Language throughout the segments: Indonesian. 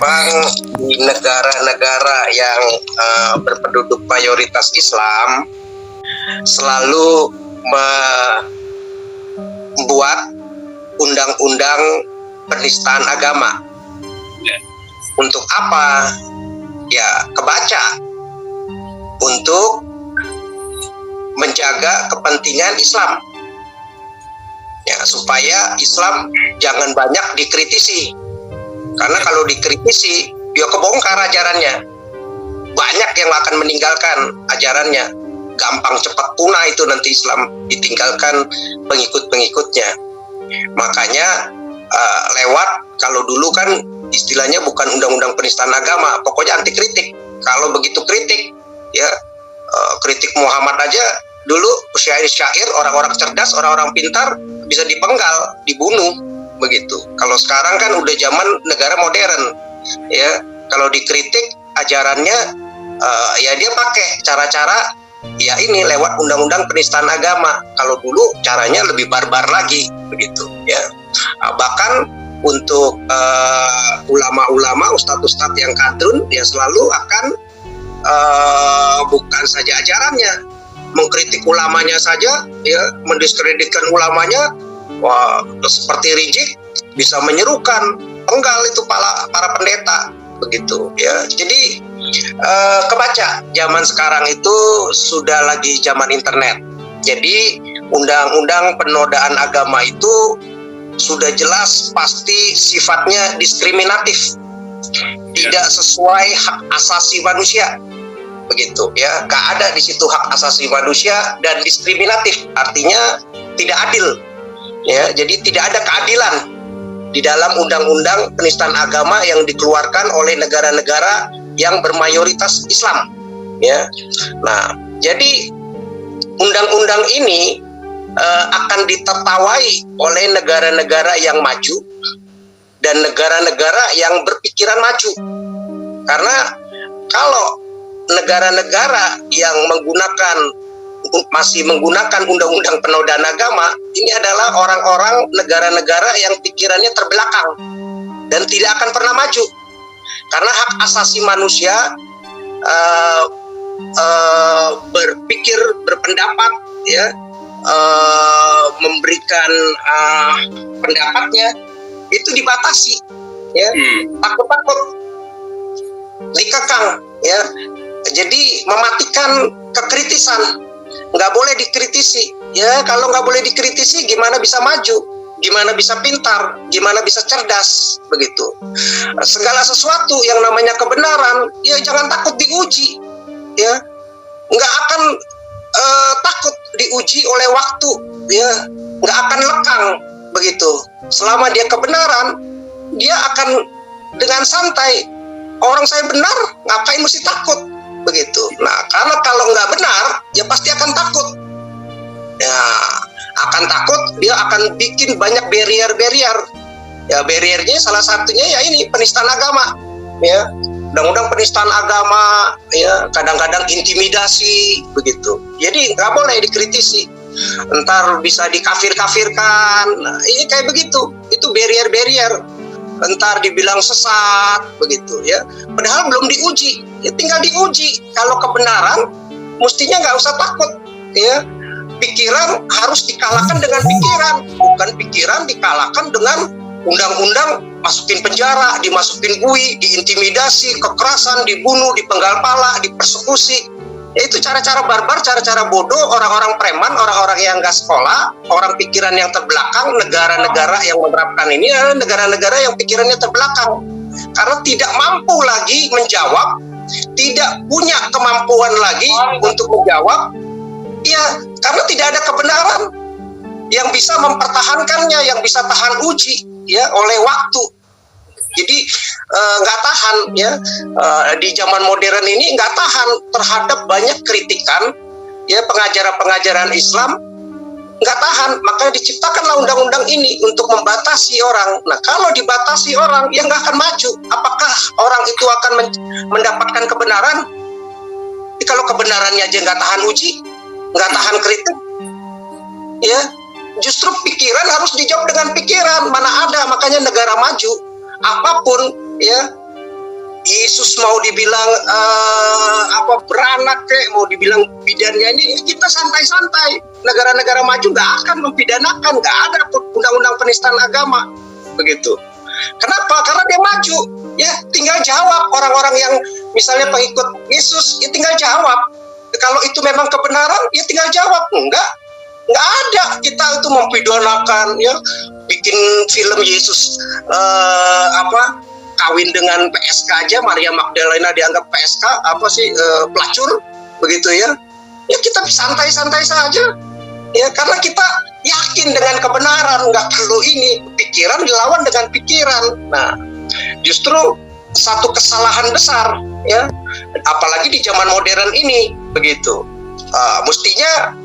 sekarang di negara-negara yang berpenduduk mayoritas Islam selalu membuat undang-undang penistaan agama. Untuk apa? Ya, kebaca. Untuk menjaga kepentingan Islam. Ya, supaya Islam jangan banyak dikritisi. Karena kalau dikritisi, dia kebongkar ajarannya. Banyak yang akan meninggalkan ajarannya. Gampang cepat punah itu nanti Islam, ditinggalkan pengikut-pengikutnya. Makanya lewat, kalau dulu kan istilahnya bukan undang-undang penistaan agama, pokoknya anti kritik. Kalau begitu kritik, ya kritik Muhammad aja dulu syair-syair, orang-orang cerdas, orang-orang pintar bisa dipenggal, dibunuh begitu. Kalau sekarang kan udah zaman negara modern, ya kalau dikritik ajarannya, ya dia pakai cara-cara ya ini lewat undang-undang penistaan agama. Kalau dulu caranya lebih barbar lagi begitu, ya. Bahkan untuk ulama-ulama, ustadz-ustadz yang kadrun, dia selalu akan bukan saja ajarannya, mengkritik ulamanya saja, ya, mendiskreditkan ulamanya. Wah, seperti Rizik bisa menyerukan, penggal itu para pendeta begitu, ya. Jadi kebaca zaman sekarang itu sudah lagi zaman internet. Jadi undang-undang penodaan agama itu sudah jelas pasti sifatnya diskriminatif, tidak sesuai hak asasi manusia begitu, ya. Gak ada di situ hak asasi manusia dan diskriminatif, artinya tidak adil, ya. Jadi tidak ada keadilan di dalam undang-undang penistaan agama yang dikeluarkan oleh negara-negara yang bermayoritas Islam, ya. Nah, jadi undang-undang ini akan ditertawai oleh negara-negara yang maju dan negara-negara yang berpikiran maju. Karena kalau negara-negara yang masih menggunakan undang-undang penodaan agama, ini adalah orang-orang negara-negara yang pikirannya terbelakang dan tidak akan pernah maju. Karena hak asasi manusia, berpikir, berpendapat, ya, memberikan pendapatnya itu dibatasi, ya, takut-takut dikekang, ya. Jadi mematikan kekritisan, nggak boleh dikritisi, ya. Kalau nggak boleh dikritisi, gimana bisa maju, gimana bisa pintar, gimana bisa cerdas begitu. Segala sesuatu yang namanya kebenaran, ya jangan takut diuji, ya. Nggak akan takut diuji oleh waktu, ya, nggak akan lekang begitu. Selama dia kebenaran, dia akan dengan santai. Orang saya benar, ngapain mesti takut begitu. Nah, karena kalau nggak benar, ya pasti akan takut. Ya, akan takut, dia akan bikin banyak barrier. Ya, barriernya salah satunya ya ini penistaan agama, ya. Undang-undang penistaan agama, ya, kadang-kadang intimidasi begitu. Jadi nggak boleh dikritisi, entar bisa dikafir-kafirkan. Nah, ini kayak begitu, itu barrier. Entar dibilang sesat begitu, ya. Padahal belum diuji, ya tinggal diuji. Kalau kebenaran, mestinya nggak usah takut, ya. Pikiran harus dikalahkan dengan pikiran, bukan pikiran dikalahkan dengan undang-undang, masukin penjara, dimasukin bui, diintimidasi, kekerasan, dibunuh, dipenggal pala, dipersekusi. Ya, itu cara-cara barbar, cara-cara bodoh, orang-orang preman, orang-orang yang nggak sekolah, orang pikiran yang terbelakang. Negara-negara yang menerapkan ini adalah negara-negara yang pikirannya terbelakang, karena tidak mampu lagi menjawab, tidak punya kemampuan lagi untuk menjawab, ya, karena tidak ada kebenaran yang bisa mempertahankannya, yang bisa tahan uji, ya, oleh waktu. Jadi nggak tahan, ya, di zaman modern ini nggak tahan terhadap banyak kritikan, ya, pengajaran-pengajaran Islam nggak tahan, makanya diciptakanlah undang-undang ini untuk membatasi orang. Nah, kalau dibatasi orang, ya nggak akan maju. Apakah orang itu akan mendapatkan kebenaran? Jadi kalau kebenarannya aja nggak tahan uji, nggak tahan kritik, ya. Justru pikiran harus dijawab dengan pikiran. Mana ada, makanya negara maju apapun, ya, Yesus mau dibilang beranak kayak, mau dibilang bidannya, ini kita santai-santai. Negara-negara maju nggak akan mempidanakan, nggak ada undang-undang penistaan agama, begitu. Kenapa? Karena dia maju, ya tinggal jawab. Orang-orang yang misalnya pengikut Yesus, ya tinggal jawab. Kalau itu memang kebenaran, ya tinggal jawab. Nggak ada kita itu mempidanakan, ya bikin film Yesus kawin dengan PSK aja, Maria Magdalena dianggap PSK, pelacur, begitu ya. Ya kita santai-santai saja, ya karena kita yakin dengan kebenaran, nggak perlu ini pikiran dilawan dengan pikiran. Nah, justru satu kesalahan besar, ya, apalagi di zaman modern ini, begitu. Mestinya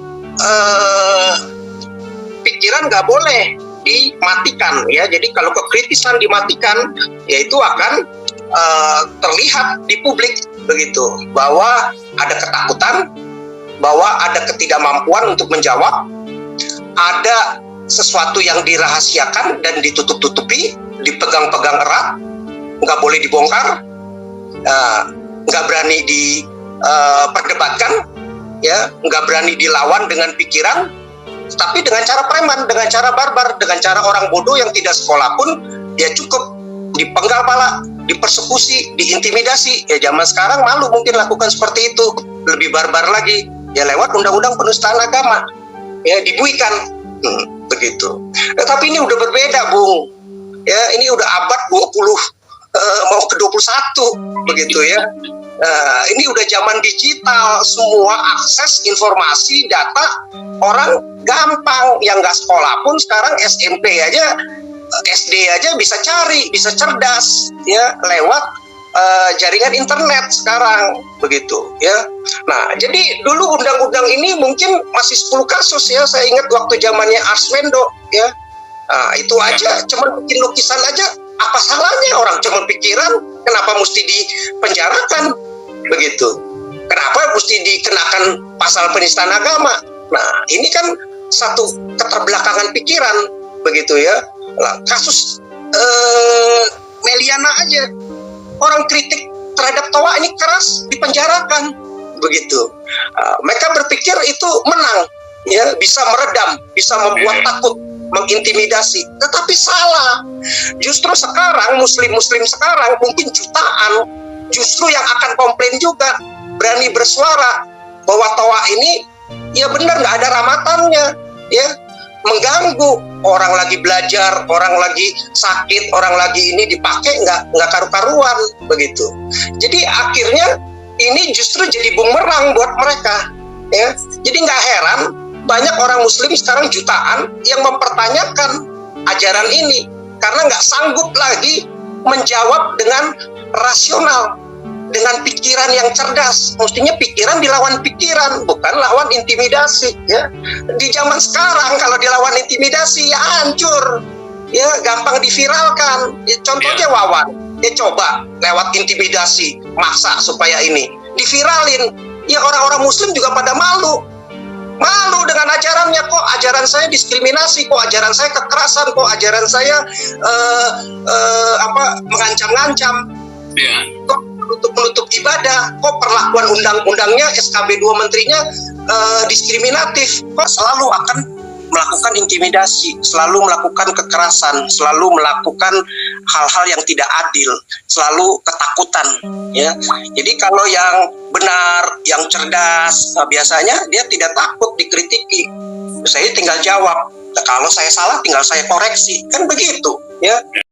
pikiran nggak boleh dimatikan, ya. Jadi kalau kekritisan dimatikan, ya itu akan terlihat di publik, begitu, bahwa ada ketakutan, bahwa ada ketidakmampuan untuk menjawab, ada sesuatu yang dirahasiakan dan ditutup-tutupi, dipegang-pegang erat, nggak boleh dibongkar, nggak berani diperdebatkan, ya, nggak berani dilawan dengan pikiran, tapi dengan cara preman, dengan cara barbar, dengan cara orang bodoh yang tidak sekolah pun, ya cukup dipenggal pala, dipersekusi, diintimidasi. Ya zaman sekarang malu mungkin lakukan seperti itu, lebih barbar lagi, ya lewat undang-undang penistaan agama, ya dibuikan, begitu. Tapi ini udah berbeda, Bung. Ya ini udah abad 20, mau ke 21, begitu ya. Ini udah zaman digital, semua akses informasi, data, orang gampang. Yang nggak sekolah pun sekarang SMP aja, SD aja bisa cari, bisa cerdas, ya lewat jaringan internet sekarang, begitu ya. Nah, jadi dulu undang-undang ini mungkin masih 10 kasus ya. Saya ingat waktu zamannya Arswendo, ya. Nah, itu aja, cuma bikin lukisan aja, apa salahnya? Orang cuma pikiran, kenapa mesti dipenjarakan, begitu? Kenapa mesti dikenakan pasal penistaan agama? Nah, ini kan satu keterbelakangan pikiran, begitu ya. Nah, kasus Meliana aja, orang kritik terhadap Toa ini keras, dipenjarakan, begitu. Mereka berpikir itu menang, ya, bisa meredam, bisa membuat takut, mengintimidasi, tetapi salah. Justru sekarang muslim-muslim sekarang mungkin jutaan, justru yang akan komplain juga, berani bersuara bahwa Toa ini ya benar nggak ada ramatannya, ya mengganggu orang lagi belajar, orang lagi sakit, orang lagi ini dipakai nggak karu-karuan, begitu. Jadi akhirnya ini justru jadi bumerang buat mereka, ya. Jadi nggak heran banyak orang muslim sekarang jutaan yang mempertanyakan ajaran ini karena nggak sanggup lagi menjawab dengan rasional, dengan pikiran yang cerdas. Mestinya pikiran dilawan pikiran, bukan lawan intimidasi, ya. Di zaman sekarang kalau dilawan intimidasi ya hancur, ya gampang diviralkan. Ya, contohnya Wawan, ya coba lewat intimidasi maksa supaya ini diviralin, ya orang-orang muslim juga pada malu dengan ajarannya. Kok ajaran saya diskriminasi, kok ajaran saya kekerasan, kok ajaran saya mengancam-ngancam, kok menutup ibadah, kok perlakuan undang-undangnya, SKB 2 menterinya diskriminatif, kok selalu akan melakukan intimidasi, selalu melakukan kekerasan, selalu melakukan hal-hal yang tidak adil, selalu ketakutan, ya. Jadi kalau yang benar, yang cerdas, biasanya dia tidak takut dikritiki. Saya tinggal jawab, kalau saya salah tinggal saya koreksi, kan begitu, ya.